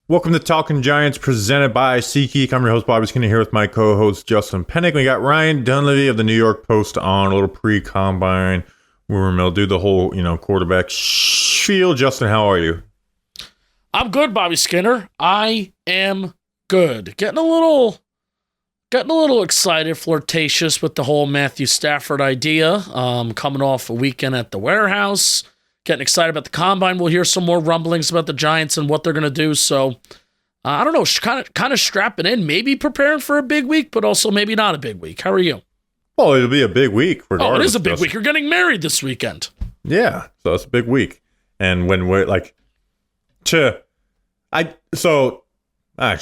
Welcome to Talking Giants, presented by SeatGeek. I'm your host, Bobby Skinner, here with my co-host, Justin Pennick. We got Ryan Dunleavy of the New York Post on, a little pre-combine rumor mill, do the whole, quarterback spiel. Justin, how are you? I'm good, Bobby Skinner. I am good. Getting a little excited, flirtatious with the whole Matthew Stafford idea. Coming off a weekend at the warehouse. Getting excited about the combine. We'll hear some more rumblings about the Giants and what they're going to do. So, I don't know, kind of strapping in, maybe preparing for a big week, but also maybe not a big week. How are you? Well, it'll be a big week. Oh, it is a big week. You're getting married this weekend. Yeah, so it's a big week. And when we're actually,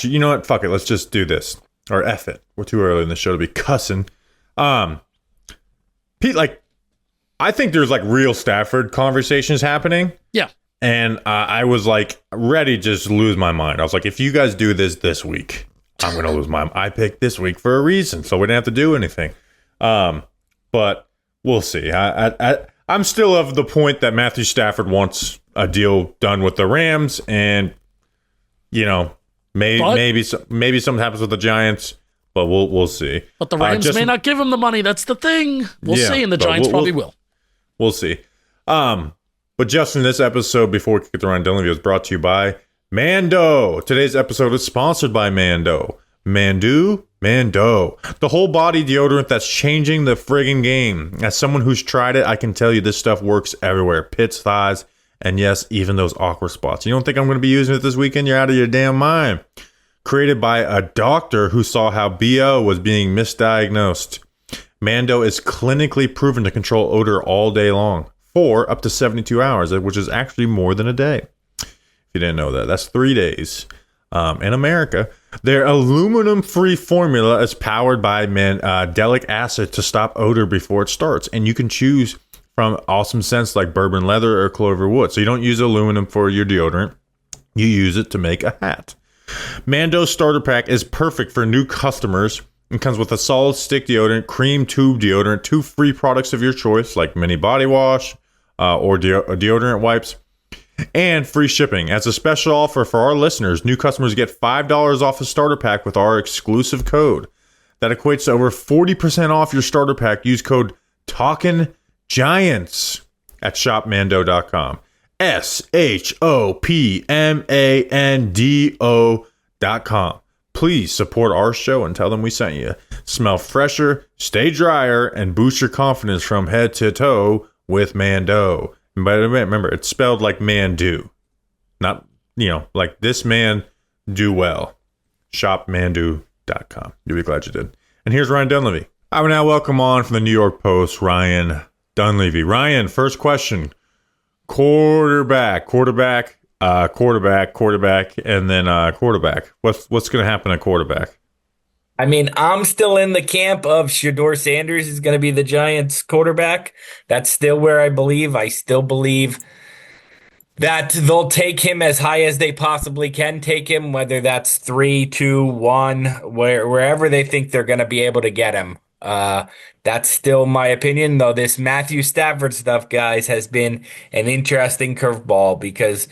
you know what? Fuck it. Let's just do this. Or F it. We're too early in the show to be cussing. Pete, I think there's real Stafford conversations happening. Yeah. And I was ready to just lose my mind. I was like, if you guys do this week, I'm going to lose my mind. I picked this week for a reason, so we didn't have to do anything. But we'll see. I'm still of the point that Matthew Stafford wants a deal done with the Rams, and maybe something happens with the Giants. But we'll see. But the Rams may not give him the money. That's the thing. We'll see, and the Giants probably will. We'll see. But Justin, this episode, before we get to Ryan Dunleavy, was brought to you by Mando. Today's episode is sponsored by Mando. Mando, the whole body deodorant that's changing the friggin' game. As someone who's tried it, I can tell you this stuff works everywhere. Pits, thighs, and yes, even those awkward spots. You don't think I'm going to be using it this weekend? You're out of your damn mind. Created by a doctor who saw how BO was being misdiagnosed. Mando is clinically proven to control odor all day long for up to 72 hours, which is actually more than a day. If you didn't know that, that's 3 days. In America, their aluminum-free formula is powered by mandelic acid to stop odor before it starts, and you can choose from awesome scents like bourbon leather or clover wood. So you don't use aluminum for your deodorant; you use it to make a hat. Mando's starter pack is perfect for new customers. It comes with a solid stick deodorant, cream tube deodorant, 2 free products of your choice, like mini body wash or deodorant wipes, and free shipping. As a special offer for our listeners, new customers get $5 off a starter pack with our exclusive code. That equates to over 40% off your starter pack. Use code TalkinGiants at shopmando.com. SHOPMANDO.com. Please support our show and tell them we sent you. Smell fresher, stay drier, and boost your confidence from head to toe with Mando. But remember, it's spelled like man do. Not, like this man do well. Shopmando.com. You'll be glad you did. And here's Ryan Dunleavy. I will now welcome on from the New York Post, Ryan Dunleavy. Ryan, first question. Quarterback, and then quarterback. What's going to happen at quarterback? I mean, I'm still in the camp of Shedeur Sanders is going to be the Giants quarterback. That's still where I believe. I still believe that they'll take him as high as they possibly can take him, whether that's 3, 2, 1, wherever they think they're going to be able to get him. That's still my opinion, though. This Matthew Stafford stuff, guys, has been an interesting curveball because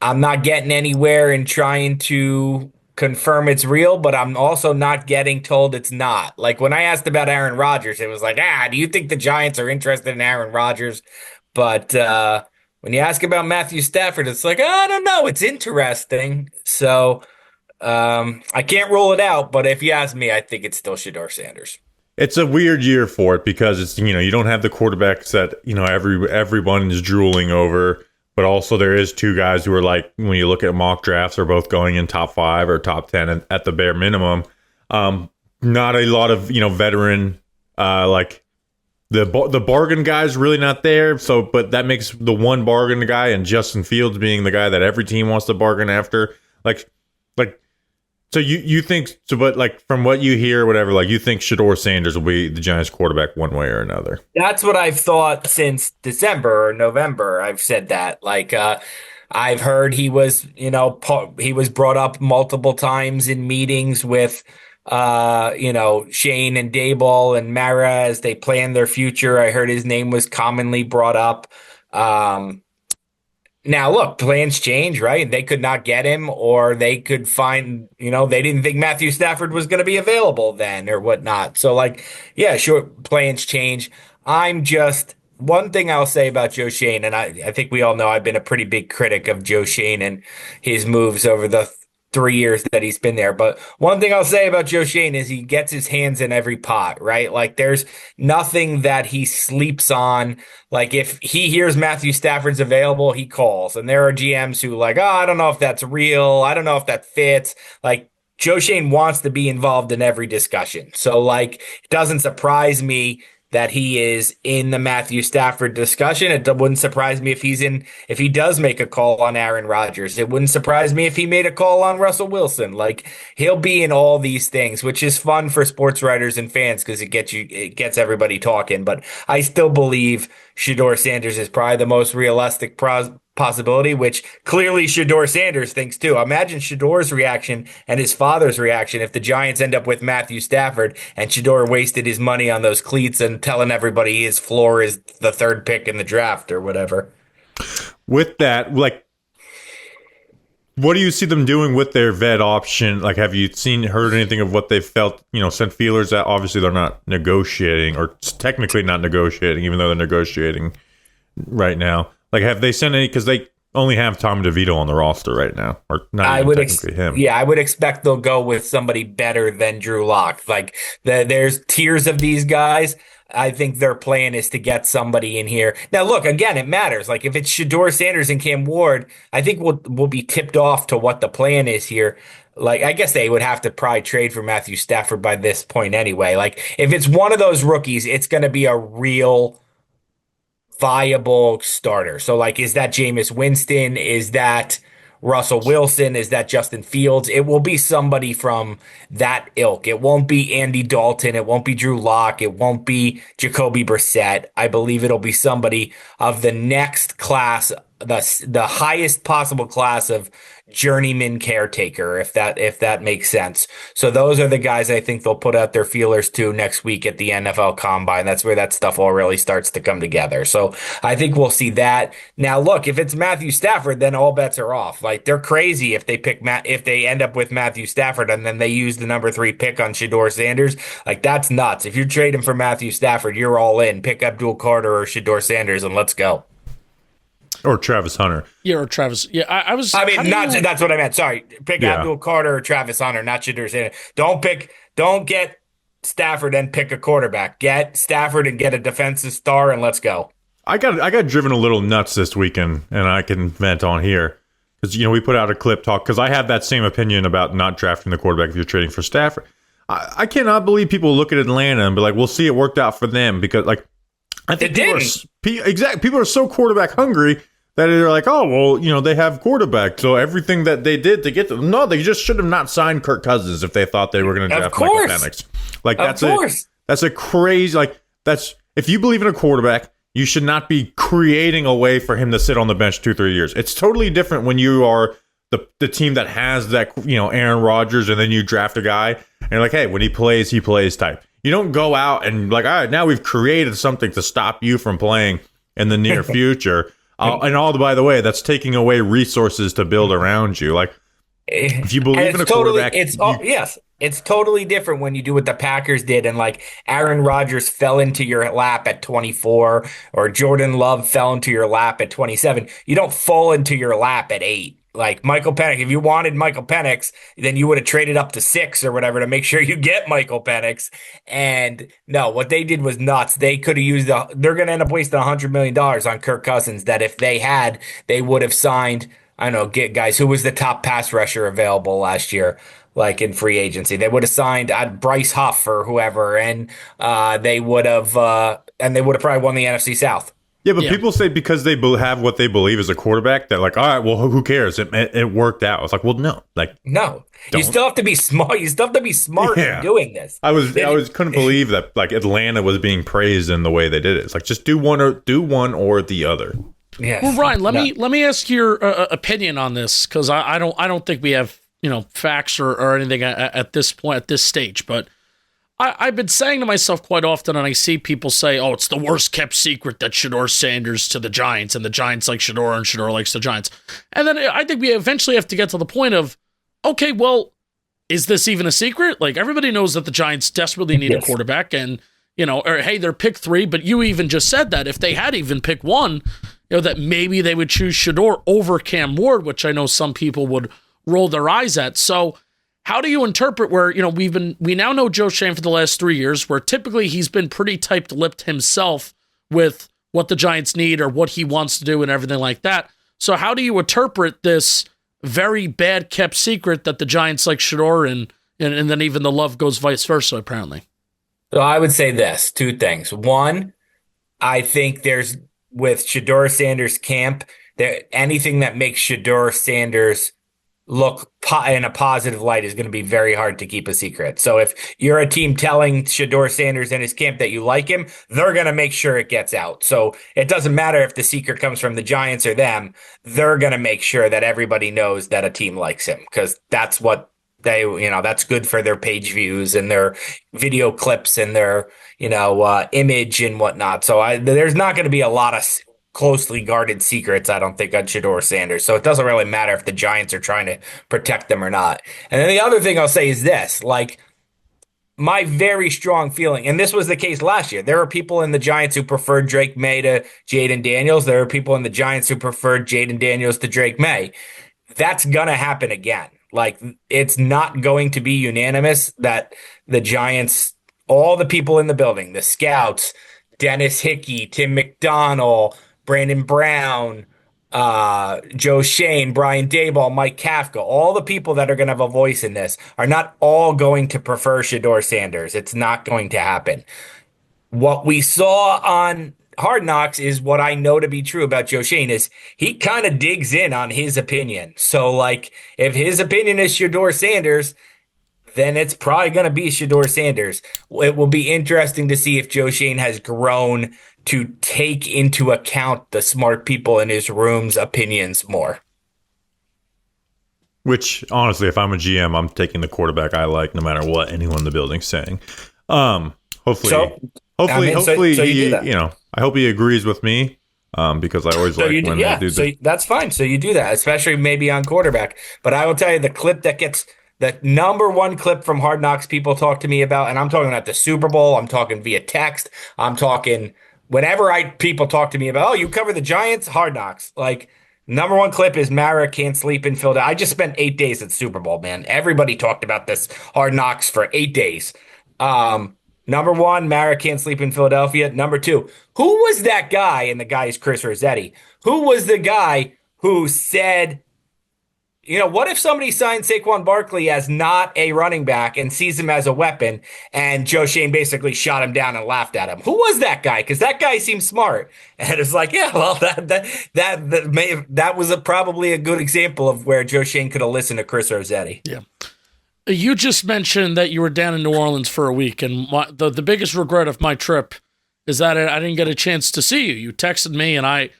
I'm not getting anywhere in trying to confirm it's real, but I'm also not getting told it's not. Like when I asked about Aaron Rodgers, it was like, do you think the Giants are interested in Aaron Rodgers? But when you ask about Matthew Stafford, it's like, I don't know. It's interesting. So I can't rule it out. But if you ask me, I think it's still Shedeur Sanders. It's a weird year for it because it's, you don't have the quarterbacks that, everyone is drooling over. But also there is 2 guys who are when you look at mock drafts, are both going in top 5 or top 10 at the bare minimum. Not a lot of, veteran, the bargain guy's really not there. So, but that makes the one bargain guy and Justin Fields being the guy that every team wants to bargain after. So you think, but from what you hear, whatever, you think Shedeur Sanders will be the Giants quarterback one way or another? That's what I've thought since December or November. I've said that. I've heard he was brought up multiple times in meetings with, Shane and Daboll and Mara as they plan their future. I heard his name was commonly brought up. Now, look, plans change, right? They could not get him, or they could find, they didn't think Matthew Stafford was going to be available then or whatnot. So, like, yeah, sure, plans change. One thing I'll say about Joe Shane, and I think we all know I've been a pretty big critic of Joe Shane and his moves over the 3 years that he's been there. But one thing I'll say about Joe Shane is he gets his hands in every pot, right? Like there's nothing that he sleeps on. Like if he hears Matthew Stafford's available, he calls. And there are GMs who like, oh, I don't know if that's real. I don't know if that fits. Like Joe Shane wants to be involved in every discussion. So like, it doesn't surprise me that he is in the Matthew Stafford discussion. It wouldn't surprise me if he does make a call on Aaron Rodgers. It wouldn't surprise me if he made a call on Russell Wilson. Like he'll be in all these things, which is fun for sports writers and fans because it gets everybody talking. But I still believe Shedeur Sanders is probably the most realistic possibility, which clearly Shedeur Sanders thinks too. Imagine Shedeur's reaction and his father's reaction if the Giants end up with Matthew Stafford and Shedeur wasted his money on those cleats and telling everybody his floor is the third pick in the draft or whatever. With that, like, what do you see them doing with their vet option? Like, have you heard anything of what they felt, sent feelers at? Obviously, they're not negotiating, or technically not negotiating, even though they're negotiating right now. Like, have they sent any? Because they only have Tom DeVito on the roster right now, or not even technically him. Yeah, I would expect they'll go with somebody better than Drew Lock. Like, there's tiers of these guys. I think their plan is to get somebody in here. Now, look, again, it matters. Like, if it's Shedeur Sanders and Cam Ward, I think we'll be tipped off to what the plan is here. Like, I guess they would have to probably trade for Matthew Stafford by this point anyway. Like, if it's one of those rookies, it's going to be a real viable starter. So, like, is that Jameis Winston? Is that Russell Wilson? Is that Justin Fields? It will be somebody from that ilk. It won't be Andy Dalton. It won't be Drew Lock. It won't be Jacoby Brissett. I believe it'll be somebody of the next class, the highest possible class of journeyman caretaker, if that makes sense. So those are the guys I think they'll put out their feelers to next week at the NFL Combine. That's where that stuff all really starts to come together. So I think we'll see that. Now, look, if it's Matthew Stafford, then all bets are off. Like they're crazy if they end up with Matthew Stafford and then they use the number 3 pick on Shedeur Sanders. Like that's nuts. If you're trading for Matthew Stafford, you're all in. Pick Abdul Carter or Shedeur Sanders and let's go. Or Travis Hunter. Yeah, or Travis. Yeah, that's what I meant. Sorry. Pick Abdul Carter or Travis Hunter, not Shedeur Sanders. Don't get Stafford and pick a quarterback. Get Stafford and get a defensive star and let's go. I got driven a little nuts this weekend, and I can vent on here. Because, we put out a clip talk, because I have that same opinion about not drafting the quarterback if you're trading for Stafford. I cannot believe people look at Atlanta and be like, we'll see, it worked out for them. Because, like, I think people are so quarterback hungry that they're like, oh, well, they have quarterback. So everything that they did to get them. No, they just should have not signed Kirk Cousins if they thought they were going to draft Michael Penix. Like, that's a crazy, like, if you believe in a quarterback, you should not be creating a way for him to sit on the bench 2-3 years. It's totally different when you are the team that has that, Aaron Rodgers, and then you draft a guy and you're like, hey, when he plays type. You don't go out and like, all right, now we've created something to stop you from playing in the near future. By the way, that's taking away resources to build around you. Like, if you believe in a quarterback, it's totally different when you do what the Packers did and like Aaron Rodgers fell into your lap at 24 or Jordan Love fell into your lap at 27. You don't fall into your lap at 8. Like Michael Penix, if you wanted Michael Penix, then you would have traded up to 6 or whatever to make sure you get Michael Penix. And no, what they did was nuts. They could have used they're going to end up wasting $100 million on Kirk Cousins that if they had, they would have signed, I don't know, get guys who was the top pass rusher available last year, like in free agency. They would have signed Bryce Huff or whoever, and they would have probably won the NFC South. Yeah, but people say because they have what they believe is a quarterback, they're like, all right, well, who cares? It worked out. It's like, well, no, you still have to be smart. You still have to be smart in doing this. I couldn't believe that like Atlanta was being praised in the way they did it. It's like just do one or the other. Yes. Well, Ryan, let me ask your opinion on this because I don't think we have facts or anything at this point at this stage, but I've been saying to myself quite often, and I see people say, oh, it's the worst kept secret that Shedeur Sanders to the Giants, and the Giants like Shedeur, and Shedeur likes the Giants. And then I think we eventually have to get to the point of, okay, well, is this even a secret? Like, everybody knows that the Giants desperately need a quarterback, and, or hey, they're pick 3, but you even just said that if they had even pick 1, that maybe they would choose Shedeur over Cam Ward, which I know some people would roll their eyes at. So, how do you interpret where, we now know Joe Schoen for the last 3 years, where typically he's been pretty tight-lipped himself with what the Giants need or what he wants to do and everything like that. So how do you interpret this very bad kept secret that the Giants like Shedeur and then even the love goes vice versa, apparently? So I would say this, 2 things. One, I think there's, with Shedeur Sanders' camp, anything that makes Shedeur Sanders look in a positive light is going to be very hard to keep a secret. So if you're a team telling Shedeur Sanders and his camp that you like him, they're going to make sure it gets out. So it doesn't matter if the secret comes from the Giants or them, they're going to make sure that everybody knows that a team likes him, because that's what that's good for their page views and their video clips and their, image and whatnot. So there's not going to be a lot of closely guarded secrets, I don't think, on Shedeur Sanders. So it doesn't really matter if the Giants are trying to protect them or not. And then the other thing I'll say is this, my very strong feeling, and this was the case last year, there were people in the Giants who preferred Drake May to Jaden Daniels. There were people in the Giants who preferred Jaden Daniels to Drake May. That's going to happen again. It's not going to be unanimous that the Giants, all the people in the building, the scouts, Dennis Hickey, Tim McDonald, Brandon Brown, Joe Schoen, Brian Daboll, Mike Kafka, all the people that are going to have a voice in this are not all going to prefer Shedeur Sanders. It's not going to happen. What we saw on Hard Knocks is what I know to be true about Joe Schoen is he kind of digs in on his opinion. So, if his opinion is Shedeur Sanders, then it's probably going to be Shedeur Sanders. It will be interesting to see if Joe Schoen has grown to take into account the smart people in his room's opinions more. Which, honestly, if I'm a GM, I'm taking the quarterback I like, no matter what anyone in the building's saying. Hopefully, I hope he agrees with me, because I always when they do that. That's fine. So you do that, especially maybe on quarterback. But I will tell you, the clip that gets the number 1 clip from Hard Knocks people talk to me about, and I'm talking about the Super Bowl, I'm talking via text, I'm talking whenever people talk to me about, oh, you cover the Giants, Hard Knocks. Number 1 clip is Mara can't sleep in Philadelphia. I just spent 8 days at Super Bowl, man. Everybody talked about this Hard Knocks for 8 days. Number 1, Mara can't sleep in Philadelphia. Number 2, who was that guy? And the guy is Chris Rossetti. Who was the guy who said, what if somebody signed Saquon Barkley as not a running back and sees him as a weapon, and Joe Schoen basically shot him down and laughed at him? Who was that guy? Because that guy seems smart. And it's that was probably a good example of where Joe Schoen could have listened to Chris Rossetti. Yeah. You just mentioned that you were down in New Orleans for a week, and the biggest regret of my trip is that I didn't get a chance to see you. You texted me, and I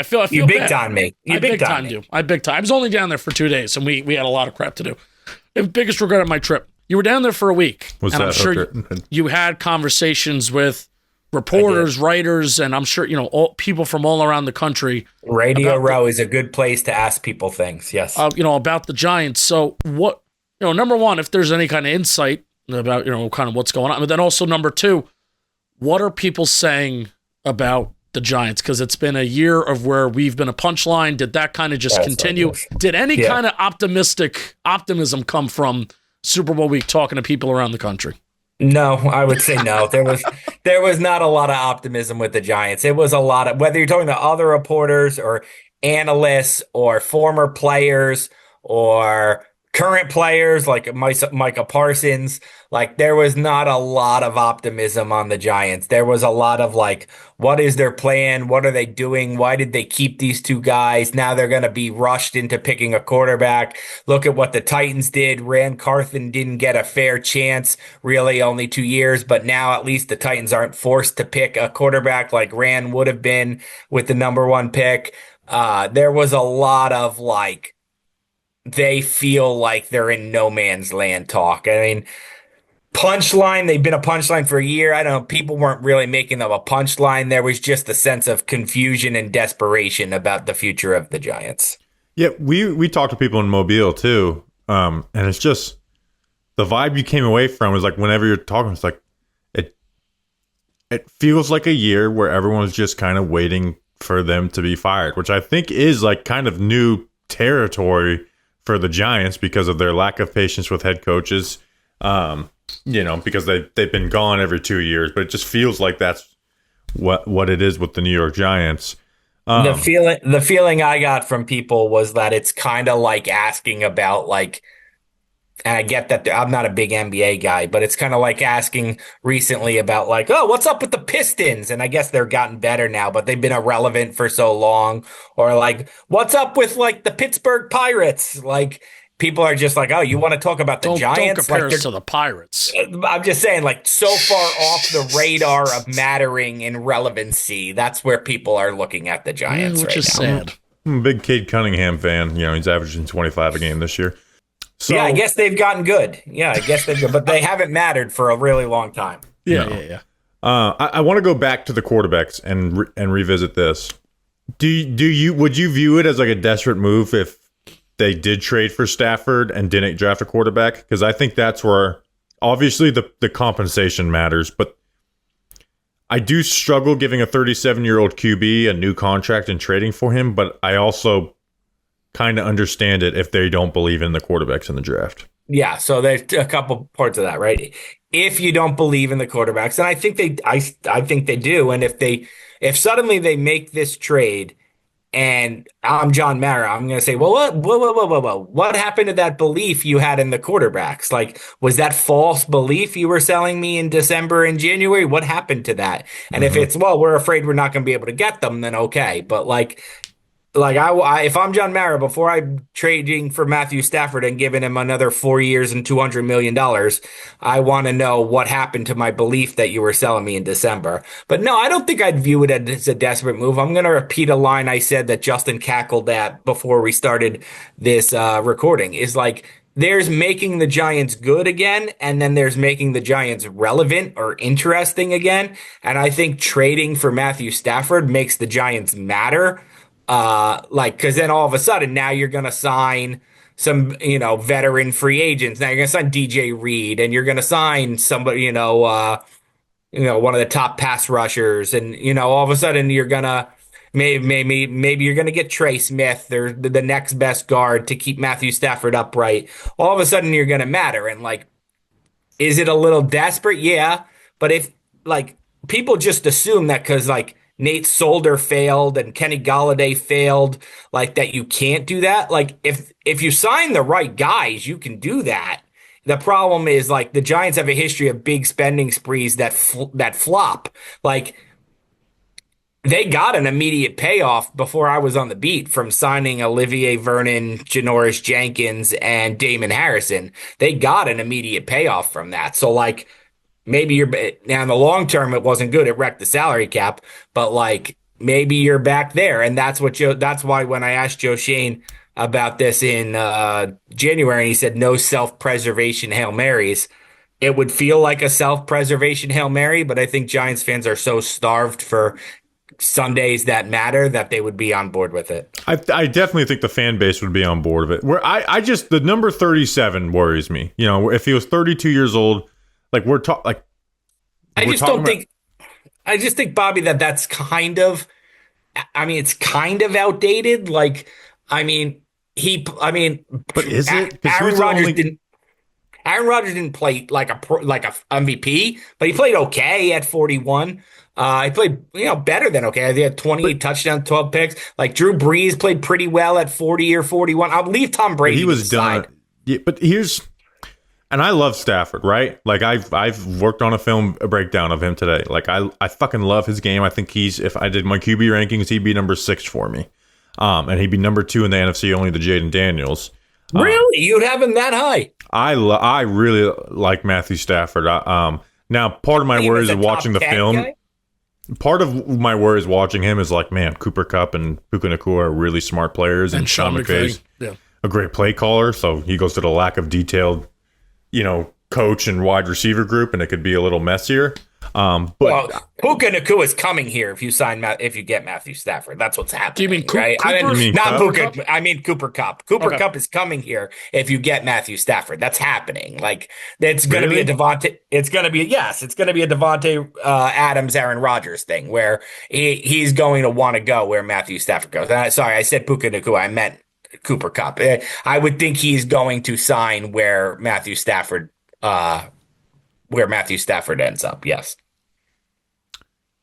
feel you big time me. I big time you. I big time. I was only down there for 2 days, and we had a lot of crap to do. The biggest regret of my trip. You were down there for a week, I'm sure you had conversations with reporters, writers, and I'm sure all people from all around the country. Radio Row is a good place to ask people things. Yes, about the Giants. So what? Number 1, if there's any kind of insight about kind of what's going on, but then also number 2, what are people saying about the Giants? Because it's been a year of where we've been a punchline. Did that kind of just continue? Did any kind of optimism come from Super Bowl week talking to people around the country? No, I would say no. There was not a lot of optimism with the Giants. It was a lot of, whether you're talking to other reporters or analysts or former players or current players like Micah Parsons, there was not a lot of optimism on the Giants. There was a lot of what is their plan? What are they doing? Why did they keep these 2 guys? Now they're going to be rushed into picking a quarterback. Look at what the Titans did. Rand Carthen didn't get a fair chance, really only 2 years, but now at least the Titans aren't forced to pick a quarterback like Rand would have been with the number 1 pick. There was a lot of they feel like they're in no man's land talk. I mean, punchline. They've been a punchline for a year. I don't know. People weren't really making them a punchline. There was just a sense of confusion and desperation about the future of the Giants. Yeah, we talked to people in Mobile too, and it's just the vibe you came away from is like whenever you're talking, it's like it feels like a year where everyone's just kind of waiting for them to be fired, which I think is like kind of new territory for the Giants because of their lack of patience with head coaches. Because they've been gone every 2 years, but it just feels like that's what it is with the New York Giants. The feeling I got from people was that it's kind of like asking about like, and I get that I'm not a big NBA guy, but it's kind of like asking recently about like, oh, what's up with the Pistons? And I guess they're gotten better now, but they've been irrelevant for so long. Or like, what's up with like the Pittsburgh Pirates? Like, people are just like, oh, you want to talk about the Giants? Don't compare us to the Pirates. I'm just saying, like, so far off the radar of mattering and relevancy. That's where people are looking at the Giants which right is now. sad. I'm a big Cade Cunningham fan. He's averaging 25 a game this year. So, yeah, I guess they've gotten good. Yeah, I guess they've good, but they haven't mattered for a really long time. Yeah. I want to go back to the quarterbacks and revisit this. Would you view it as like a desperate move if they did trade for Stafford and didn't draft a quarterback? Because I think that's where obviously the compensation matters, but I do struggle giving a 37-year-old QB a new contract and trading for him, but I also kind of understand it if they don't believe in the quarterbacks in the draft. Yeah, so there's a couple parts of that, right? If you don't believe in the quarterbacks, and I think they do, and if suddenly they make this trade, and I'm John Mara, I'm going to say, well, what happened to that belief you had in the quarterbacks? Like, was that false belief you were selling me in December and January? What happened to that? And if it's, well, we're afraid we're not going to be able to get them, then okay. But like I if I'm John Mara, before I'm trading for Matthew Stafford and giving him another 4 years and $200 million, I want to know what happened to my belief that you were selling me in December. But no, I don't think I'd view it as a desperate move. I'm going to repeat a line I said that Justin cackled at before we started this recording, is like, there's making the Giants good again, and then there's making the Giants relevant or interesting again. And I think trading for Matthew Stafford makes the Giants matter. Because then all of a sudden now you're going to sign some, veteran free agents. Now you're going to sign DJ Reed, and you're going to sign somebody, one of the top pass rushers, and all of a sudden you're going to maybe you're going to get Trey Smith or the next best guard to keep Matthew Stafford upright. All of a sudden you're going to matter, and like, is it a little desperate? Yeah, but if like people just assume that because like Nate Solder failed and Kenny Golladay failed, like that you can't do that. Like if you sign the right guys, you can do that. The problem is like the Giants have a history of big spending sprees that flop. Like they got an immediate payoff before I was on the beat from signing Olivier Vernon, Janoris Jenkins, and Damon Harrison. They got an immediate payoff from that. So like, maybe now in the long term, it wasn't good. It wrecked the salary cap, but like maybe you're back there. And that's why when I asked Joe Shane about this in January, and he said no self-preservation Hail Marys, it would feel like a self-preservation Hail Mary, but I think Giants fans are so starved for Sundays that matter that they would be on board with it. I definitely think the fan base would be on board with it. Where I just, the number 37 worries me. If he was 32 years old, like we're talking, like I just think, Bobby, that's kind of, it's kind of outdated. Like, but is it? Aaron Rodgers didn't play like a MVP, but he played okay at 41. He played, better than okay. He had 28 touchdowns, 12 picks. Like Drew Brees played pretty well at 40 or 41. I'll leave Tom Brady. He was done. Yeah, but and I love Stafford, right? Like I've worked on a breakdown of him today. Like I fucking love his game. I think if I did my QB rankings, he'd be number 6 for me. And he'd be number 2 in the NFC, only to Jaden Daniels. Really? You'd have him that high? I really like Matthew Stafford. Now part of my worries is watching the film. Guy? Part of my worries watching him is like, man, Cooper Kupp and Puka Nacua are really smart players, and Sean McVay's a great play caller. So he goes to the lack of detailed coach and wide receiver group, and it could be a little messier. Well, Puka Nacua is coming here if you get Matthew Stafford. That's what's happening. Do you mean right? Cooper? Not Cup? Puka. I mean Cooper Kupp. Cooper Kupp is coming here if you get Matthew Stafford. That's happening. Like it's going to be a Devontae. It's going to be a Devontae Adams, Aaron Rodgers thing where he's going to want to go where Matthew Stafford goes. Sorry, I said Puka Nacua. I meant Cooper Kupp. I would think he's going to sign where Matthew Stafford ends up. Yes.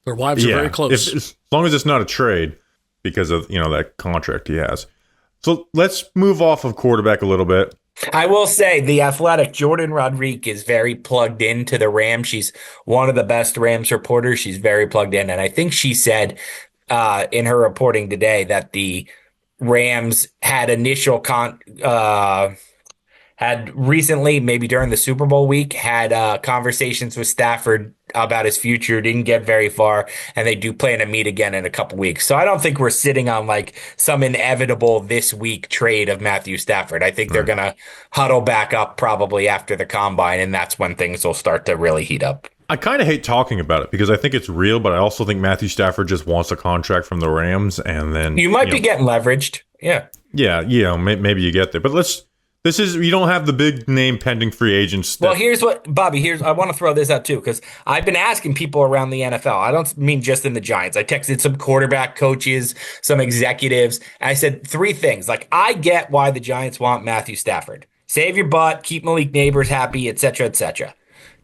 Their wives are very close. As long as it's not a trade because of, that contract he has. So let's move off of quarterback a little bit. I will say the Athletic, Jordan Rodriguez, is very plugged into the Rams. She's one of the best Rams reporters. She's very plugged in. And I think she said in her reporting today that the Rams had had recently, maybe during the Super Bowl week, had conversations with Stafford about his future, didn't get very far, and they do plan to meet again in a couple weeks. So I don't think we're sitting on like some inevitable this week trade of Matthew Stafford. I think they're going to huddle back up probably after the combine, and that's when things will start to really heat up. I kind of hate talking about it because I think it's real, but I also think Matthew Stafford just wants a contract from the Rams, and then you might be getting leveraged. Yeah. Yeah, maybe you get there. But you don't have the big name pending free agents. Well, I want to throw this out too, because I've been asking people around the NFL. I don't mean just in the Giants. I texted some quarterback coaches, some executives. And I said 3 things. Like, I get why the Giants want Matthew Stafford. Save your butt, keep Malik Neighbors happy, et cetera, et cetera.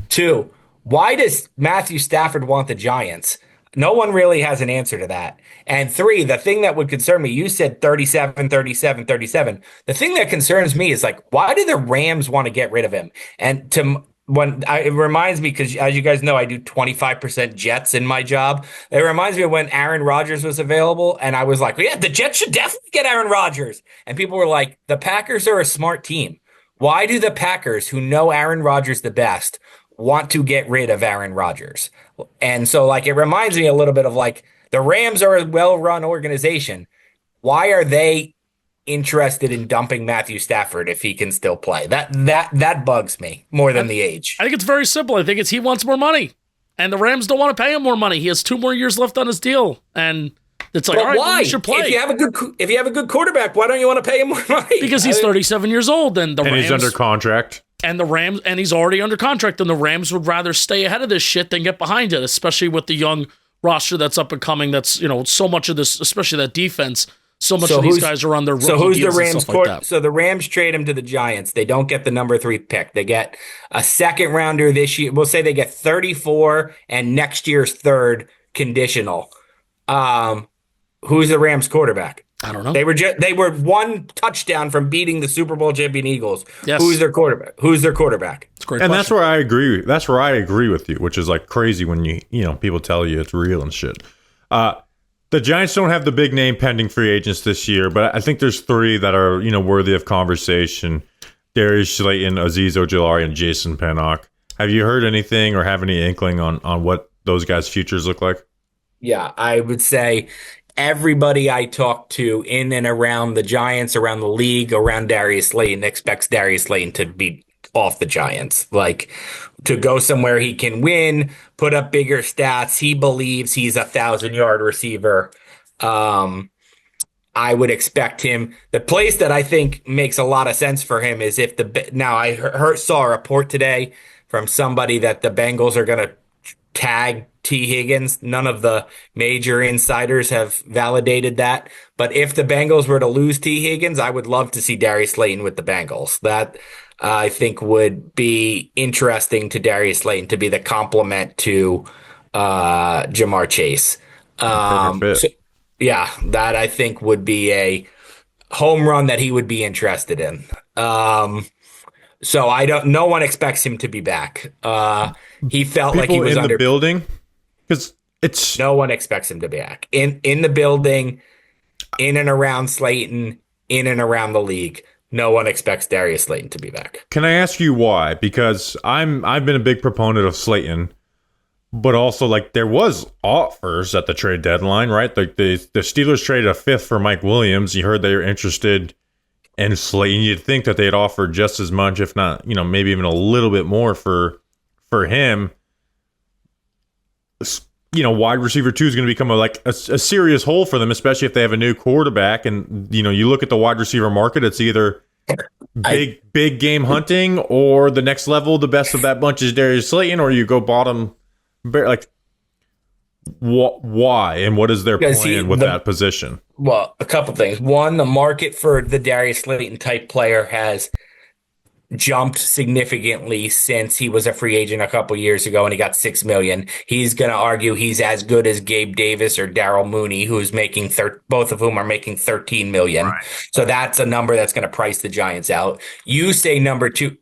2, why does Matthew Stafford want the Giants? No one really has an answer to that. And 3, the thing that would concern me, you said 37, 37, 37. The thing that concerns me is like, why do the Rams want to get rid of him? And it reminds me, because as you guys know, I do 25% Jets in my job. It reminds me of when Aaron Rodgers was available, and I was like, well, yeah, the Jets should definitely get Aaron Rodgers. And people were like, the Packers are a smart team. Why do the Packers, who know Aaron Rodgers the best, want to get rid of Aaron Rodgers? And so, like, it reminds me a little bit of like, the Rams are a well-run organization. Why are they interested in dumping Matthew Stafford if he can still play? That bugs me more than the age. I think it's very simple. I think he wants more money, and the Rams don't want to pay him more money. He has 2 more years left on his deal, and it's like, all right, why? Well, you should play. If you have a good quarterback, why don't you want to pay him more money? Because he's 37 years old, and Rams, he's under contract. And he's already under contract, and the Rams would rather stay ahead of this shit than get behind it, especially with the young roster that's up and coming. That's, so much of this, especially that defense, so much of these guys are on their rookie deals and stuff like that. So the Rams trade him to the Giants. They don't get the number 3 pick. They get a second rounder this year. We'll say they get 34 and next year's 3rd conditional. Who's the Rams quarterback? I don't know. They were 1 touchdown from beating the Super Bowl champion Eagles. Yes. Who's their quarterback? It's a great question. That's where I agree. That's where I agree with you, which is like crazy when people tell you it's real and shit. The Giants don't have the big name pending free agents this year, but I think there's 3 that are worthy of conversation: Darius Slayton, Azeez Ojulari, and Jason Pinnock. Have you heard anything or have any inkling on what those guys' futures look like? Yeah, I would say everybody I talk to in and around the Giants, around the league, around Darius Slayton expects Darius Slayton to be off the Giants, like to go somewhere he can win, put up bigger stats. He believes he's a 1,000-yard receiver. I would expect him. The place that I think makes a lot of sense for him is if I saw a report today from somebody that the Bengals are going to tag T. Higgins. None of the major insiders have validated that. But if the Bengals were to lose T. Higgins, I would love to see Darius Slayton with the Bengals. That I think would be interesting to Darius Slayton to be the complement to Jamar Chase. That I think would be a home run that he would be interested in. So no one expects him to be back. He felt like he was in the building, because no one expects him to be back in the building, in and around Slayton, in and around the league. No one expects Darius Slayton to be back. Can I ask you why? Because I've been a big proponent of Slayton, but also like there was offers at the trade deadline, right? Like the Steelers traded a 5th for Mike Williams. You heard they were interested and Slayton. You'd think that they'd offer just as much, if not, maybe even a little bit more for him. Wide receiver 2 is going to become a serious hole for them, especially if they have a new quarterback. And, you look at the wide receiver market, it's either big game hunting or the next level, the best of that bunch is Darius Slayton, or you go bottom. Why? And what is their plan with that position? Well, a couple things. One, the market for the Darius Slayton type player has jumped significantly since he was a free agent a couple years ago and he got $6 million. He's going to argue he's as good as Gabe Davis or Darryl Mooney, who's making both of whom are making $13 million. Right. So that's a number that's going to price the Giants out. You say number two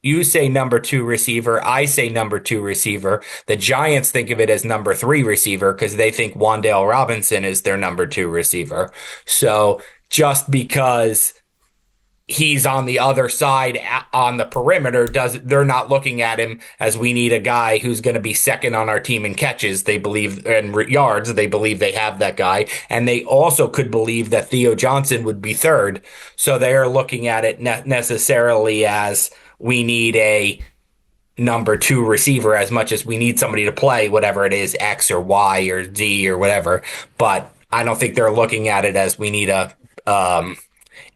receiver. I say number 2 receiver. The Giants think of it as number 3 receiver because they think Wan'Dale Robinson is their number 2 receiver. So just because he's on the other side on the perimeter, they're not looking at him as we need a guy who's going to be second on our team in catches. They believe in yards. They believe they have that guy. And they also could believe that Theo Johnson would be third. So they're looking at it necessarily as we need a number 2 receiver as much as we need somebody to play whatever it is, X or Y or Z or whatever. But I don't think they're looking at it as we need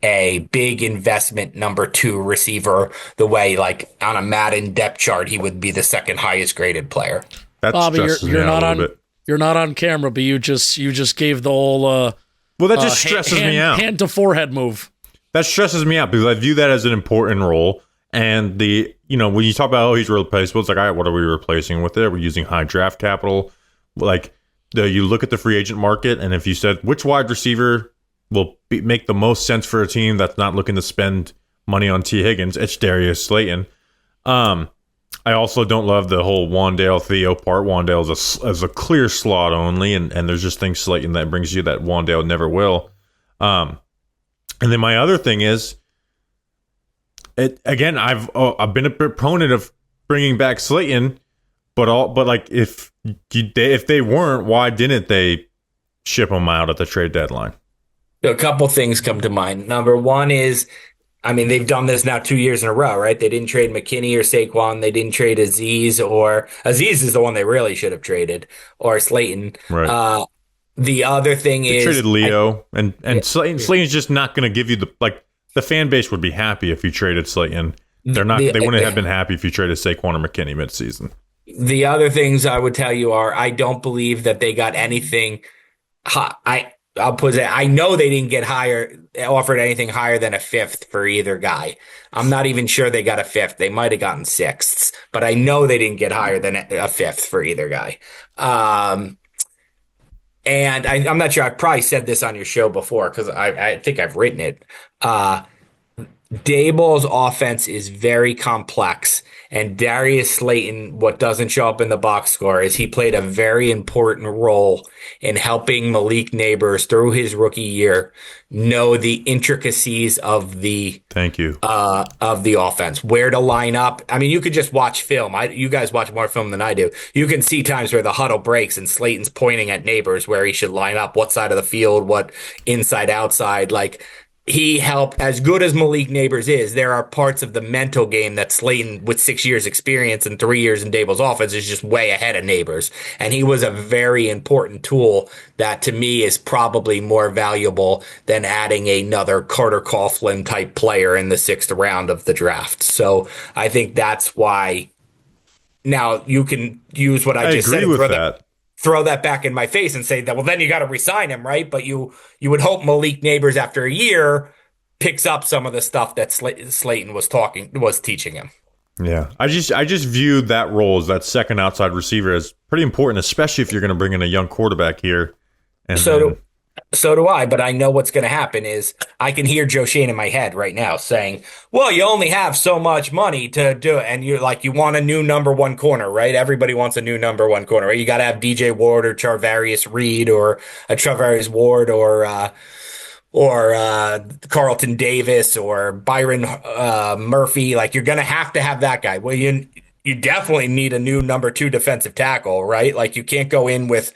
a big investment number 2 receiver, the way like on a Madden depth chart, he would be the second highest graded player. That Bobby, you're not on bit. You're not on camera, but you just gave the whole well, that just stresses me out. Hand to forehead move. That stresses me out because I view that as an important role. And when you talk about he's replaceable, it's like, all right, what are we replacing with it? We're using high draft capital. Like you look at the free agent market, and if you said which wide receiver will make the most sense for a team that's not looking to spend money on T. Higgins, it's Darius Slayton. I also don't love the whole Wan'Dale Theo part. Wan'Dale is a clear slot only, and there's just things Slayton that brings you that Wan'Dale never will. And then my other thing is, I've been a proponent of bringing back Slayton, but like if they weren't, why didn't they ship him out at the trade deadline? A couple things come to mind. Number one is, they've done this now 2 years in a row, right? They didn't trade McKinney or Saquon. They didn't trade Aziz is the one they really should have traded, or Slayton. Right. The other thing is traded Leo and Slayton's just not going to give you the fan base would be happy if you traded Slayton. They wouldn't have been happy if you traded Saquon or McKinney midseason. The other things I would tell you are, I don't believe that they got anything I'll put it. I know they didn't offered anything higher than a 5th for either guy. I'm not even sure they got a 5th. They might have gotten 6ths, but I know they didn't get higher than a 5th for either guy. And I'm not sure. I probably said this on your show before because I think I've written it. Daboll's offense is very complex, and Darius Slayton, what doesn't show up in the box score is he played a very important role in helping Malik Neighbors through his rookie year know the intricacies of the offense, where to line up. You could just watch film. You guys watch more film than I do. You can see times where the huddle breaks and Slayton's pointing at Neighbors where he should line up, what side of the field, what inside, outside, he helped. As good as Malik Neighbors is, there are parts of the mental game that Slayton, with 6 years experience and 3 years in Daboll's offense, is just way ahead of Neighbors. And he was a very important tool that to me is probably more valuable than adding another Carter Coughlin type player in the 6th round of the draft. So I think that's why. Now you can use what I just said. With that. Throw that back in my face and say that, well, then you got to resign him, right? But you would hope Malik Neighbors after a year picks up some of the stuff that Slayton was teaching him. Yeah, I just view that role as that second outside receiver as pretty important, especially if you're going to bring in a young quarterback here. And So do I, but I know what's going to happen is I can hear Joe Shane in my head right now saying, well, you only have so much money to do it. And you want a new number 1 corner, right? Everybody wants a new number 1 corner, right? You got to have DJ Ward or Charvarius Reed or a Charvarius Ward or Carlton Davis or Byron Murphy. You're going to have that guy. Well, you definitely need a new number 2 defensive tackle, right? You can't go in with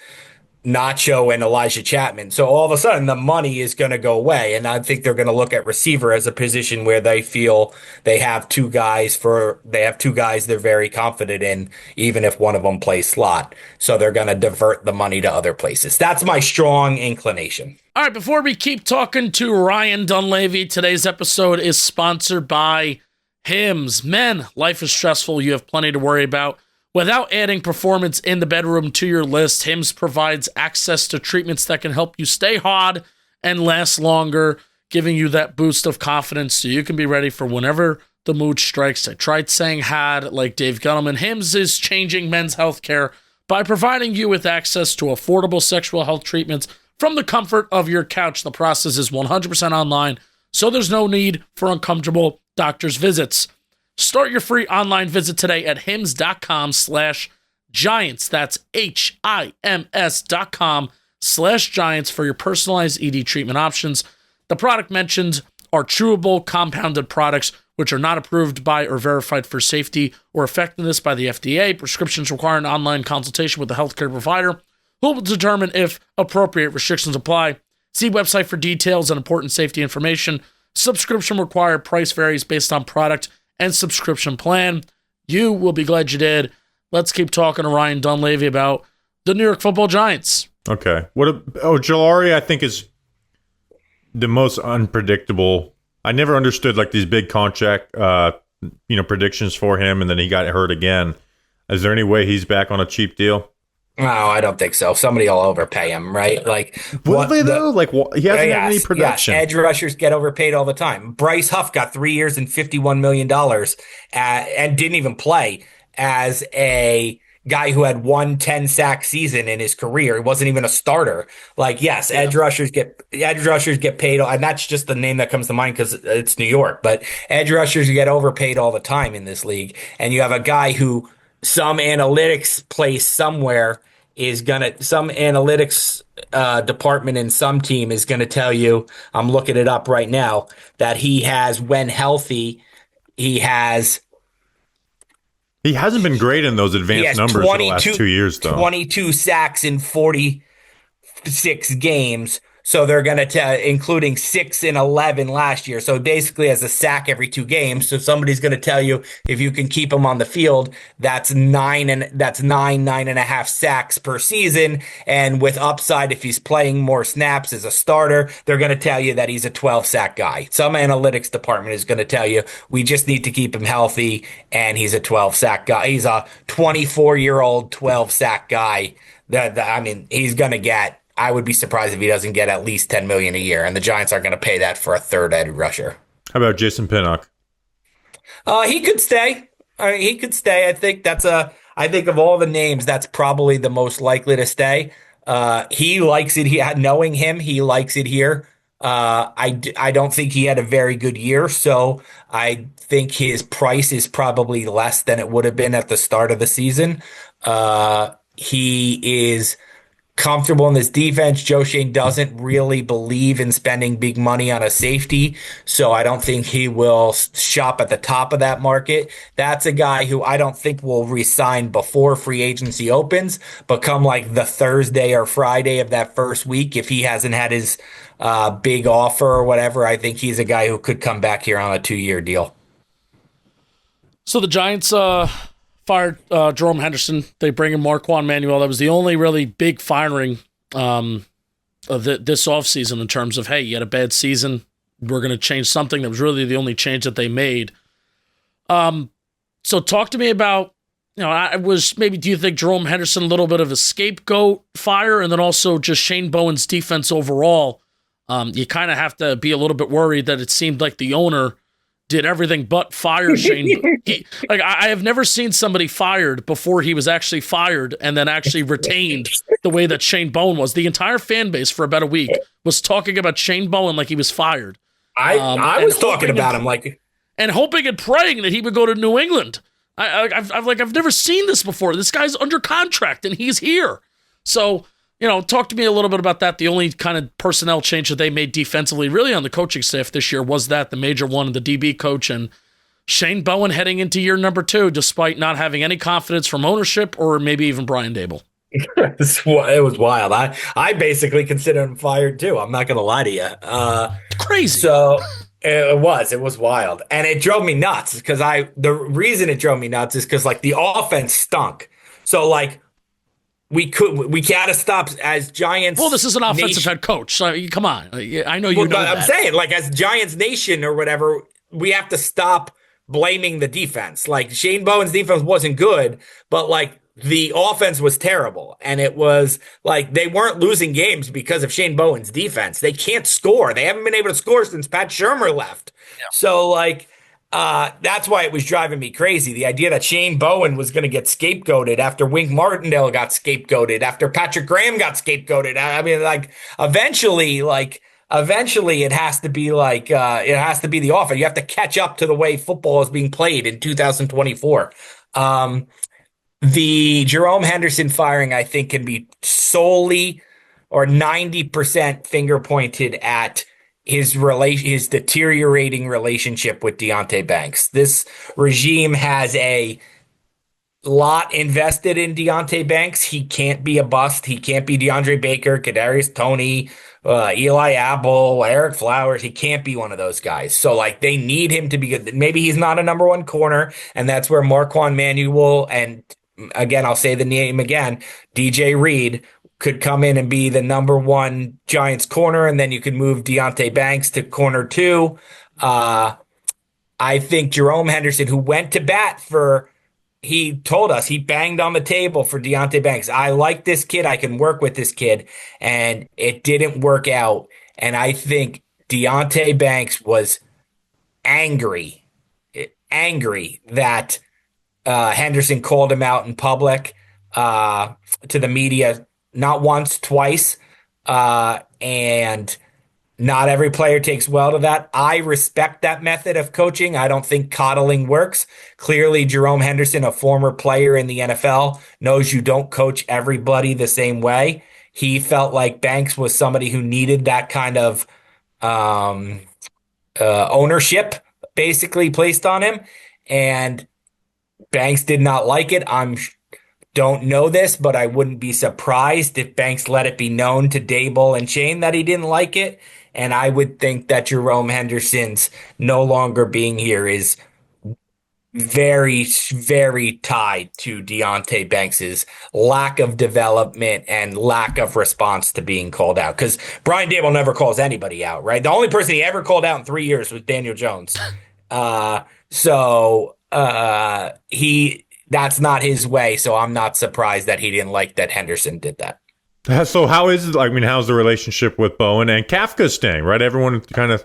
Nacho and Elijah Chapman. So all of a sudden the money is going to go away. And I think they're going to look at receiver as a position where they feel they have two guys they're very confident in, even if one of them plays slot. So they're going to divert the money to other places. That's my strong inclination. All right, before we keep talking to Ryan Dunleavy, today's episode is sponsored by Hims. Men, life is stressful. You have plenty to worry about. Without adding performance in the bedroom to your list, Hims provides access to treatments that can help you stay hard and last longer, giving you that boost of confidence so you can be ready for whenever the mood strikes. I tried saying had like Dave Gettleman. Hims is changing men's healthcare by providing you with access to affordable sexual health treatments from the comfort of your couch. The process is 100% online, so there's no need for uncomfortable doctor's visits. Start your free online visit today at hims.com/giants. That's HIMS.com/giants for your personalized ED treatment options. The product mentioned are chewable compounded products which are not approved by or verified for safety or effectiveness by the FDA. Prescriptions require an online consultation with a healthcare provider who will determine if appropriate restrictions apply. See website for details and important safety information. Subscription required. Price varies based on product and subscription plan. You will be glad you did. Let's keep talking to Ryan Dunleavy about the New York Football Giants. Okay. Jolari, I think, is the most unpredictable. I never understood like these big contract predictions for him, and then he got hurt again. Is there any way he's back on a cheap deal? No, I don't think so. Somebody will overpay him, right? Like, will they though? Like, he hasn't had any production. Yes. Edge rushers get overpaid all the time. Bryce Huff got 3 years and $51 million and didn't even play as a guy who had 10-sack season in his career. He wasn't even a starter. Like, yes, edge rushers get paid, and that's just the name that comes to mind because it's New York. But edge rushers get overpaid all the time in this league, and you have a guy who some analytics place somewhere some analytics department in some team is going to tell you, I'm looking it up right now, that he has, when healthy, he hasn't been great in those advanced numbers in the last 2 years, though. 22 sacks in 46 games. So they're going to tell, including 6 and 11 last year. So basically as a sack every 2 games. So somebody's going to tell you if you can keep him on the field, that's 9.5 sacks per season. And with upside, if he's playing more snaps as a starter, they're going to tell you that he's a 12-sack guy. Some analytics department is going to tell you we just need to keep him healthy, and he's a 12-sack guy. He's a 24-year-old 12-sack guy. He's going to get. I would be surprised if he doesn't get at least $10 million a year, and the Giants aren't going to pay that for a third edge rusher. How about Jason Pinnock? He could stay. He could stay. I think of all the names, that's probably the most likely to stay. He likes it. Knowing him, he likes it here. I don't think he had a very good year, so I think his price is probably less than it would have been at the start of the season. He is comfortable in this defense. Joe Shane doesn't really believe in spending big money on a safety, so I don't think he will shop at the top of that market. That's a guy who I don't think will resign before free agency opens, but come like the Thursday or Friday of that first week, if he hasn't had his big offer or whatever, I think he's a guy who could come back here on a 2-year deal. So the Giants fired Jerome Henderson. They bring in Marquand Manuel. That was the only really big firing of this offseason in terms of, hey, you had a bad season. We're going to change something. That was really the only change that they made. So talk to me about, do you think Jerome Henderson a little bit of a scapegoat fire, and then also just Shane Bowen's defense overall? You kind of have to be a little bit worried that it seemed like the owner did everything but fire Shane. I have never seen somebody fired before he was actually fired and then actually retained the way that Shane Bowen was. The entire fan base for about a week was talking about Shane Bowen like he was fired. I was talking about him and hoping and praying that he would go to New England. I've never seen this before. This guy's under contract and he's here. So, talk to me a little bit about that. The only kind of personnel change that they made defensively, really on the coaching staff this year, was that the major one, the DB coach, and Shane Bowen heading into year number 2, despite not having any confidence from ownership or maybe even Brian Daboll. It was wild. I basically consider him fired too. I'm not going to lie to you. Crazy. So it was wild, and it drove me nuts because the reason it drove me nuts is because like the offense stunk. So like we got to stop as Giants. Well, this is an offensive nation. head coach. So come on. I know you Well, know I'm that. saying like as Giants Nation or whatever, we have to stop blaming the defense. Like Shane Bowen's defense wasn't good, but like the offense was terrible. And it was like they weren't losing games because of Shane Bowen's defense. They can't score. They haven't been able to score since Pat Shurmur left. Yeah. So like that's why it was driving me crazy. The idea that Shane Bowen was going to get scapegoated after Wink Martindale got scapegoated, after Patrick Graham got scapegoated. I mean, like eventually it has to be like it has to be the offense. You have to catch up to the way football is being played in 2024. The Jerome Henderson firing, I think, can be solely or 90% finger pointed at his deteriorating relationship with Deonte Banks. This regime has a lot invested in Deonte Banks. He can't be a bust. He can't be DeAndre Baker, Kadarius Toney, Eli Apple, Eric Flowers. He can't be one of those guys. So like they need him to be good. Maybe he's not a number one corner, and that's where Marquand Manuel and again, I'll say the name again, DJ Reed could come in and be the number one Giants corner, and then you could move Deonte Banks to corner 2. I think Jerome Henderson, who went to bat he told us he banged on the table for Deonte Banks. I like this kid. I can work with this kid. And it didn't work out. And I think Deonte Banks was angry that Henderson called him out in public to the media, not once, twice. And not every player takes well to that. I respect that method of coaching. I don't think coddling works. Clearly, Jerome Henderson, a former player in the NFL, knows you don't coach everybody the same way. He felt like Banks was somebody who needed that kind of ownership basically placed on him. And Banks did not like it. Don't know this, but I wouldn't be surprised if Banks let it be known to Daboll and Shane that he didn't like it. And I would think that Jerome Henderson's no longer being here is very, very tied to Deonte Banks's lack of development and lack of response to being called out. Because Brian Daboll never calls anybody out, right? The only person he ever called out in 3 years was Daniel Jones. That's not his way. So I'm not surprised that he didn't like that Henderson did that. So how is it? I mean, how's the relationship with Bowen and Kafka staying? Right, everyone kind of.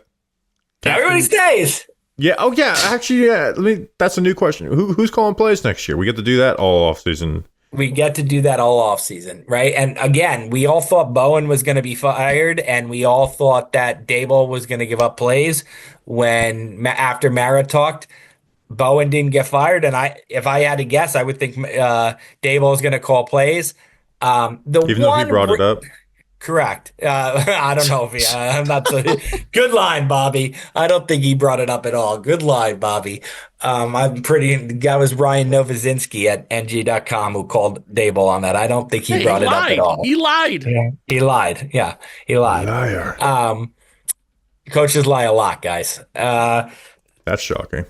Everybody stays. Yeah. Oh, yeah. Actually, yeah. That's a new question. Who's calling plays next year? We get to do that all offseason. We get to do that all offseason, right? And again, we all thought Bowen was going to be fired, and we all thought that Daboll was going to give up plays after Mara talked. Bowen didn't get fired, and if I had to guess, I would think Daboll is going to call plays. Even though he brought it up. Correct. I don't know if I'm not so good line, Bobby. I don't think he brought it up at all. Good line, Bobby. The guy was Ryan Novozinski at NG.com who called Daboll on that. I don't think he brought it up at all. He lied. Yeah. He lied. Yeah, he lied. Liar. Coaches lie a lot, guys. That's shocking.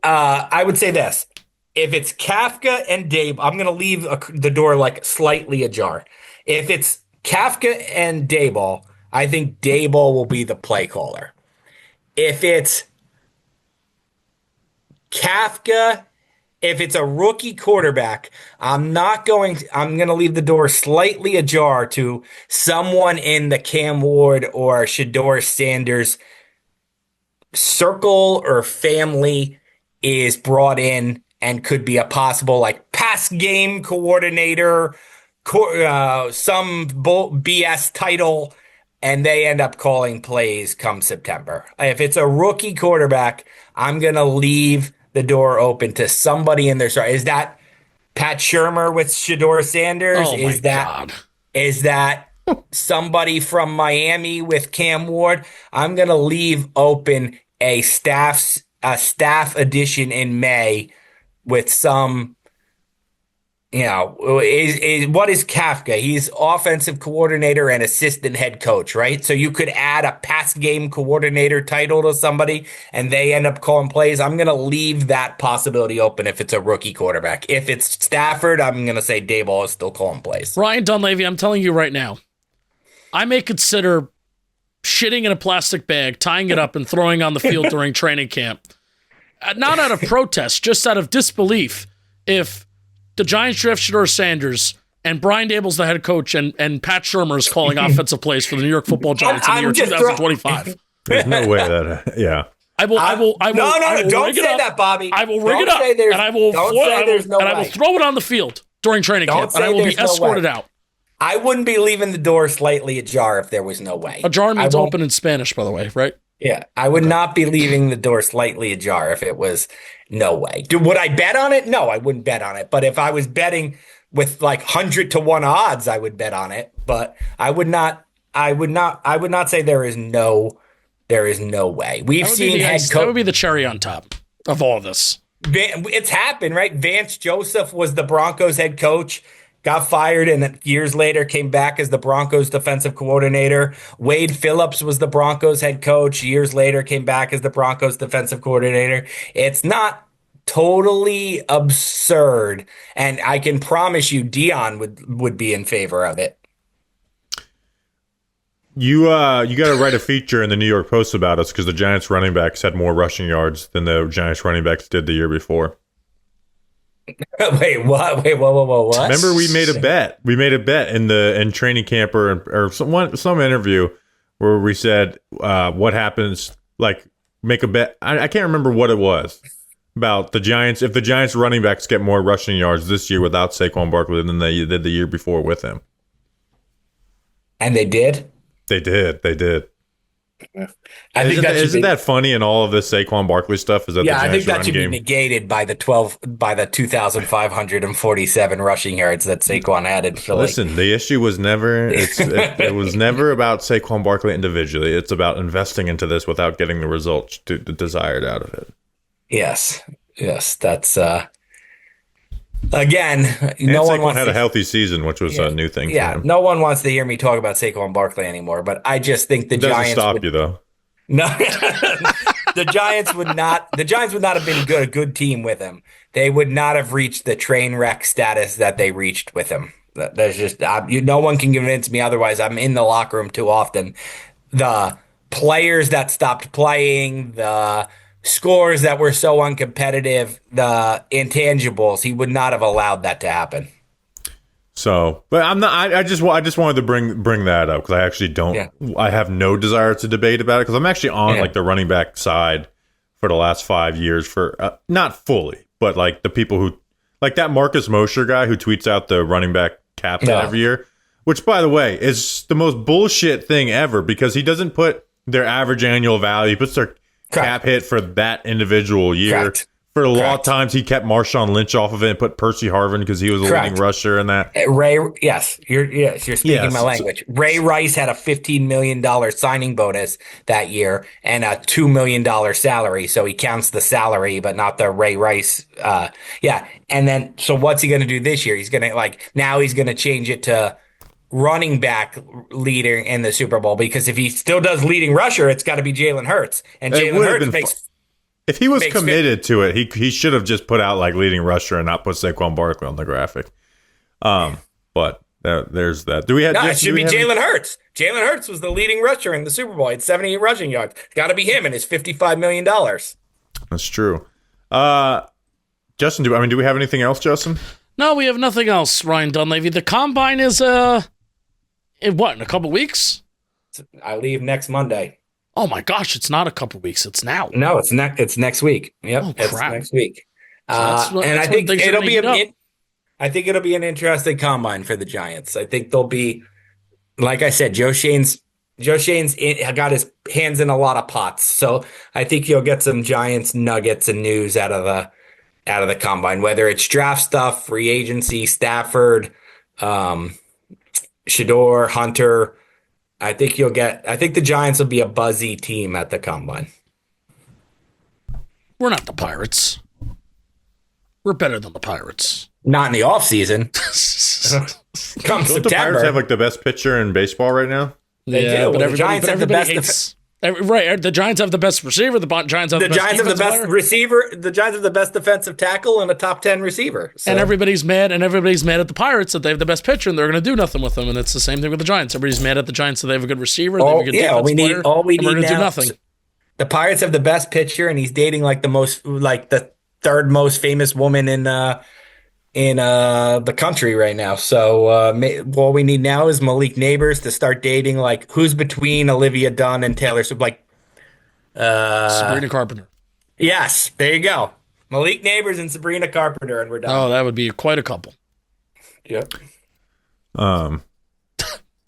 I would say this. If it's Kafka and Daboll, I'm going to leave the door like slightly ajar. If it's Kafka and Daboll, I think Daboll will be the play caller. If it's Kafka, if it's a rookie quarterback, I'm going to leave the door slightly ajar to someone in the Cam Ward or Shedeur Sanders circle or family is brought in and could be a possible like pass game coordinator, some BS title, and they end up calling plays come September. If it's a rookie quarterback, I'm going to leave the door open to somebody in there. Is that Pat Shurmur with Shedeur Sanders? Oh my God. Is that somebody from Miami with Cam Ward? I'm going to leave open a staff addition in May with some what is Kafka? He's offensive coordinator and assistant head coach, right? So you could add a pass game coordinator title to somebody and they end up calling plays. I'm going to leave that possibility open if it's a rookie quarterback. If it's Stafford, I'm going to say Daboll is still calling plays. Ryan Dunleavy, I'm telling you right now, I may consider shitting in a plastic bag, tying it up, and throwing on the field during training camp. Not out of protest, just out of disbelief. If the Giants draft Shedeur Sanders and Brian Daboll's the head coach and Pat Shurmur is calling offensive plays for the New York Football Giants in the year 2025. There's no way that, yeah. No, don't say that, Bobby. I will rig it up, and I will throw it on the field during training camp, and I will be escorted out. I wouldn't be leaving the door slightly ajar if there was no way. Ajar means open in Spanish, by the way, right? Yeah, I would not be leaving the door slightly ajar if it was no way. Would I bet on it? No, I wouldn't bet on it. But if I was betting with like 100-1 odds, I would bet on it. But I would not say there is no way. We've seen head coach. That would be the cherry on top of all of this. It's happened, right? Vance Joseph was the Broncos head coach. Got fired and years later came back as the Broncos defensive coordinator. Wade Phillips was the Broncos head coach. Years later came back as the Broncos defensive coordinator. It's not totally absurd. And I can promise you Dion would be in favor of it. You got to write a feature in the New York Post about us because the Giants running backs had more rushing yards than the Giants running backs did the year before. Wait, what? Wait, what? Remember, we made a bet. We made a bet in training camp or some interview where we said what happens. Like, make a bet. I can't remember what it was about the Giants. If the Giants running backs get more rushing yards this year without Saquon Barkley than they did the year before with him, and they did. They did. I think isn't that funny in all of this Saquon Barkley stuff? Is that I think that should be negated by the 2,547 rushing yards that Saquon had in Philly. Listen, the issue was never it was never about Saquon Barkley individually. It's about investing into this without getting the results desired out of it. Yes, that's again. No one had a healthy season, which was a new thing. Yeah, for him. No one wants to hear me talk about Saquon Barkley anymore. But I just think the Giants stop you though. No, the Giants would not. The Giants would not have been a good team with him. They would not have reached the train wreck status that they reached with him. There's just no one can convince me otherwise. I'm in the locker room too often. The players that stopped playing, the scores that were so uncompetitive, the intangibles, he would not have allowed that to happen. So, but I'm not. I just wanted to bring that up because I actually don't. Yeah. I have no desire to debate about it because I'm actually on like the running back side for the last 5 years for not fully, but like the people who like that Marcus Mosher guy who tweets out the running back captain every year, which by the way is the most bullshit thing ever because he doesn't put their average annual value, he puts their cap hit for that indivital year. Correct. For a lot of times, he kept Marshawn Lynch off of it and put Percy Harvin because he was a leading rusher and that. You're speaking my language. Ray Rice had a $15 million signing bonus that year and a $2 million salary. So he counts the salary, but not the Ray Rice. And then, so what's he going to do this year? He's going to change it to running back leader in the Super Bowl because if he still does leading rusher, it's got to be Jalen Hurts. And Jalen Hurts makes... If he was committed to it, he should have just put out like leading rusher and not put Saquon Barkley on the graphic. But there's that. Do we have? No, it should be Jalen Hurts. Jalen Hurts was the leading rusher in the Super Bowl. He had 78 rushing yards. It's got to be him and his $55 million. That's true. Justin, do we have anything else, Justin? No, we have nothing else. Ryan Dunleavy. The combine is in a couple weeks? I leave next Monday. Oh my gosh, it's not a couple weeks. It's now. No, it's next week. Yep, it's next week. And I think it'll be an interesting combine for the Giants. I think they'll be, like I said, Joe Shane's got his hands in a lot of pots. So I think you'll get some Giants nuggets and news out of the combine, whether it's draft stuff, free agency, Stafford, Shedeur, Hunter. I think the Giants will be a buzzy team at the combine. We're not the Pirates. We're better than the Pirates. Not in the offseason. Come Don't the Pirates have like the best pitcher in baseball right now? They do. But Well, the Giants have the best right. The Giants have the best receiver. The Giants have the best receiver. The Giants have the best defensive tackle and a top 10 receiver. So. And everybody's mad. And everybody's mad at the Pirates that they have the best pitcher and they're going to do nothing with them. And it's the same thing with the Giants. Everybody's mad at the Giants that they have a good receiver. They have a good defensive player. All we need we're going to now. Do nothing. The Pirates have the best pitcher, and he's dating the third most famous woman in the country right now. So all we need now is Malik Neighbors to start dating who's between Olivia Dunn and Taylor Swift, Sabrina Carpenter. Yes, there you go. Malik Neighbors and Sabrina Carpenter, and we're done. Oh, that would be quite a couple. Yep.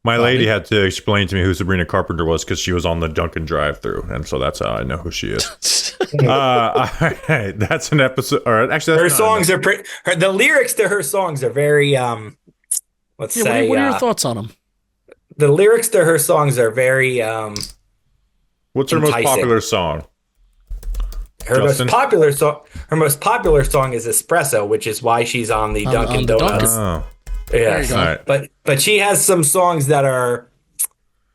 My lady had to explain to me who Sabrina Carpenter was because she was on the Dunkin' drive-thru, and so that's how I know who she is. All right, that's an episode. Or actually, her songs are pretty. The lyrics to her songs are very. What are your thoughts on them? The lyrics to her songs are very. What's her most popular song? Her most popular song is Espresso, which is why she's on the Dunkin' Donuts. Oh. Yes. Right. But she has some songs that are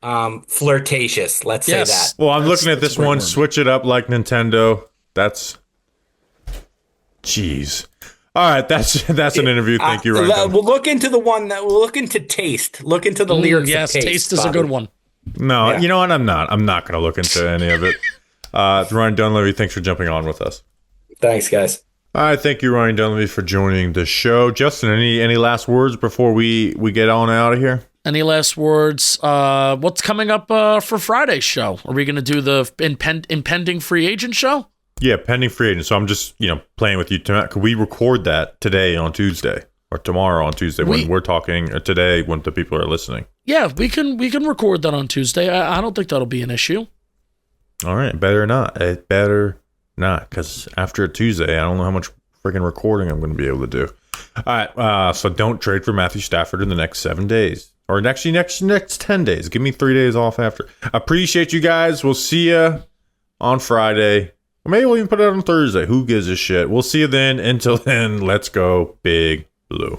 flirtatious. Let's say that. Well, I'm looking at this one. Word. Switch it up like Nintendo. That's. Jeez. All right, that's an interview. Thank you, Ryan. We'll look into the one that we'll look into Taste. Look into the lyrics. Yes, of Taste is a good one. No, you know what? I'm not going to look into any of it. Ryan Dunleavy, thanks for jumping on with us. Thanks, guys. All right, thank you, Ryan Dunleavy, for joining the show. Justin, any last words before we get on out of here? Any last words? What's coming up for Friday's show? Are we going to do the impending free agent show? Yeah, pending free agent. So I'm just playing with you tonight. Could we record that today on Tuesday or tomorrow on Tuesday when we're talking, or today when the people are listening? Yeah, we can record that on Tuesday. I don't think that'll be an issue. All right, better not. It better not, because after Tuesday, I don't know how much freaking recording I'm going to be able to do. All right, so don't trade for Matthew Stafford in the next 7 days, or actually next 10 days. Give me 3 days off after. Appreciate you guys. We'll see you on Friday. Or maybe we'll even put it out on Thursday. Who gives a shit? We'll see you then. Until then, let's go Big Blue.